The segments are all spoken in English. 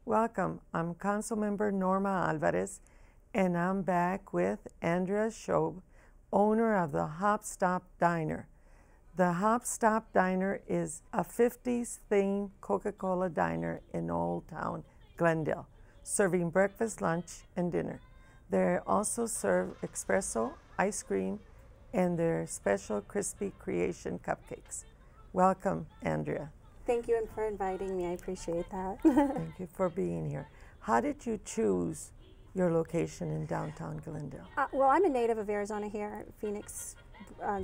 Welcome. I'm Councilmember Norma Alvarez, and I'm back with Andrea Shobe, owner of the Hop Stop Diner. The Hop Stop Diner is a 50s themed Coca Cola diner in Old Town Glendale, serving breakfast, lunch, and dinner. They also serve espresso, ice cream, and their special crispy creation cupcakes. Welcome, Andrea. Thank you for inviting me. I appreciate that. Thank you for being here. How did you choose your location in downtown Glendale? Well, I'm a native of Arizona here, Phoenix,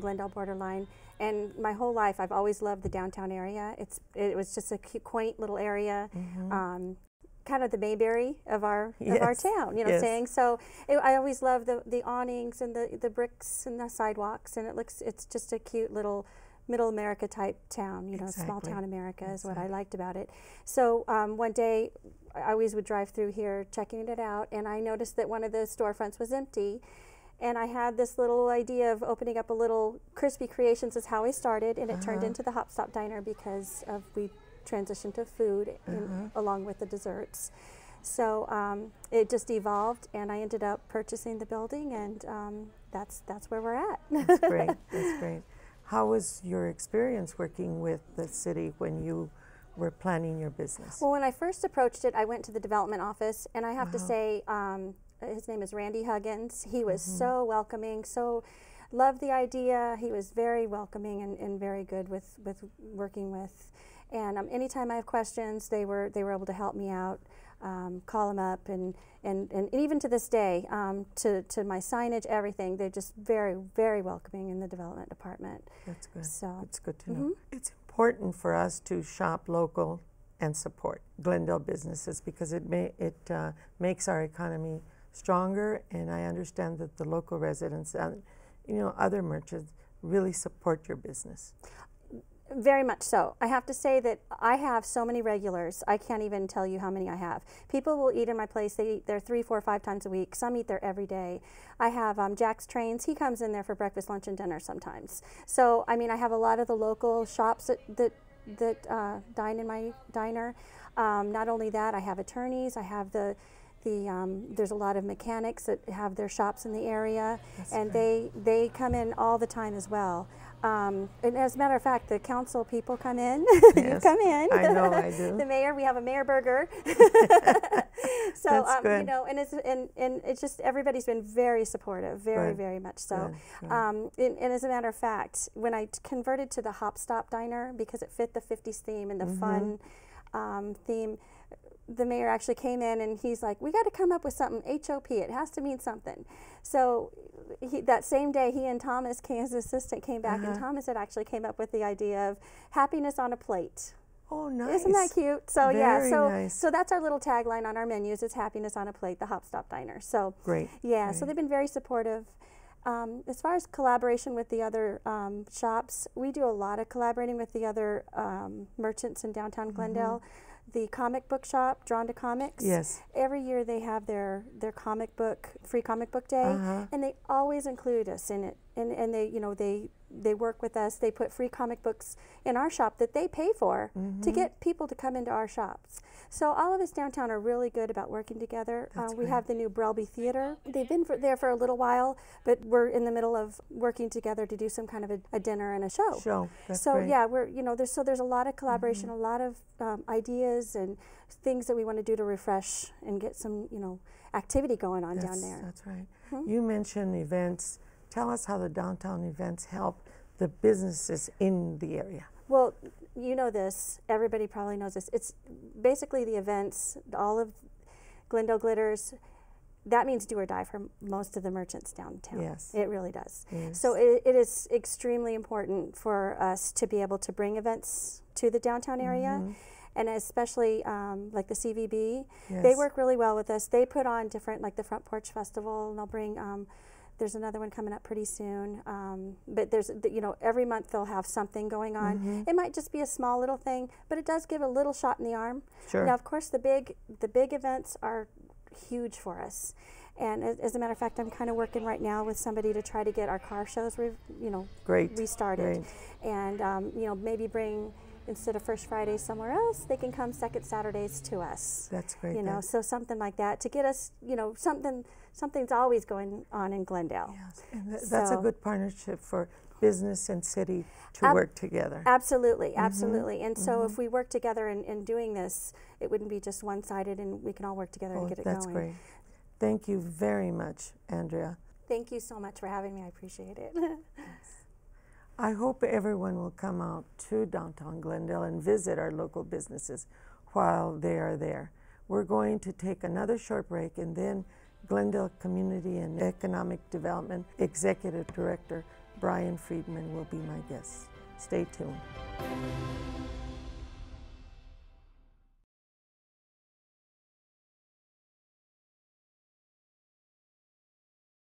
Glendale borderline, and my whole life I've always loved the downtown area. It was just a quaint little area, kind of the Mayberry of our town, you know, saying. So I always loved the awnings and the bricks and the sidewalks, and it's just a cute little middle America type town, you know, small town America is what I liked about it. So one day I always would drive through here checking it out, and I noticed that one of the storefronts was empty, and I had this little idea of opening up a little Crispy Creations is how I started, and it turned into the Hop Stop Diner because of we transitioned to food along with the desserts. So it just evolved, and I ended up purchasing the building, and that's where we're at. That's great. That's great. How was your experience working with the city when you were planning your business? Well, when I first approached it, I went to the development office, and I have to say, his name is Randy Huggins. He was so welcoming, so loved the idea. He was very welcoming and very good with working with. And anytime I have questions, they were able to help me out, call them up, and even to this day, to my signage, everything, they're just very, very welcoming in the development department. That's good. So it's good to know. It's important for us to shop local and support Glendale businesses because it makes our economy stronger, and I understand that the local residents and other merchants really support your business. Very much so. I have to say that I have so many regulars. I can't even tell you how many I have. People will eat in my place. They eat there 3, 4, 5 times a week. Some eat there every day. I have Jack's Trains. He comes in there for breakfast, lunch, and dinner sometimes. So, I mean, I have a lot of the local shops that dine in my diner. Not only that, I have attorneys. I have there's a lot of mechanics that have their shops in the area, and they come in all the time as well. And as a matter of fact, the council people come in. You come in. I know, I do. The mayor, we have a mayor burger. So you know, and it's just everybody's been very supportive, very much so. And as a matter of fact, when I converted to the Hop Stop Diner because it fit the 50s theme and the fun theme, the mayor actually came in and he's like, we got to come up with something, HOP, it has to mean something. So that same day, he and Thomas, his assistant, came back, and Thomas had actually came up with the idea of happiness on a plate. Oh, nice. Isn't that cute? So Very nice. So that's our little tagline on our menus, is happiness on a plate, the Hop Stop Diner. So great. Yeah, so they've been very supportive. As far as collaboration with the other shops, we do a lot of collaborating with the other merchants in downtown Glendale. The comic book shop, Drawn to Comics. Yes. Every year they have their free comic book day, and they always include us in it. And they work with us. They put free comic books in our shop that they pay for to get people to come into our shops. So all of us downtown are really good about working together. We have the new Brelby Theater. They've been there for a little while, but we're in the middle of working together to do some kind of a dinner and a show. That's great. Yeah, there's a lot of collaboration, a lot of ideas and things that we want to do to refresh and get some activity going on down there. That's right. You mentioned events. Tell us how the downtown events help the businesses in the area. Well, you know this. Everybody probably knows this. It's basically the events, all of Glendale Glitters. That means do or die for most of the merchants downtown. Yes. It really does. Yes. So it is extremely important for us to be able to bring events to the downtown area. And especially like the CVB, they work really well with us. They put on different, like the Front Porch Festival, and they'll bring, there's another one coming up pretty soon. But there's, every month they'll have something going on. It might just be a small little thing, but it does give a little shot in the arm. Sure. Now, of course, the big events are huge for us. And as a matter of fact, I'm kind of working right now with somebody to try to get our car shows, restarted. Great. And maybe bring instead of first Fridays somewhere else, they can come second Saturdays to us. That's great. You know, so something like that to get us, you know, something's always going on in Glendale. Yes, and that's a good partnership for business and city to work together. Absolutely, absolutely. And so if we work together in doing this, it wouldn't be just one-sided, and we can all work together and get it going. That's great. Thank you very much, Andrea. Thank you so much for having me. I appreciate it. I hope everyone will come out to downtown Glendale and visit our local businesses while they are there. We're going to take another short break, and then Glendale Community and Economic Development Executive Director Brian Friedman will be my guest. Stay tuned.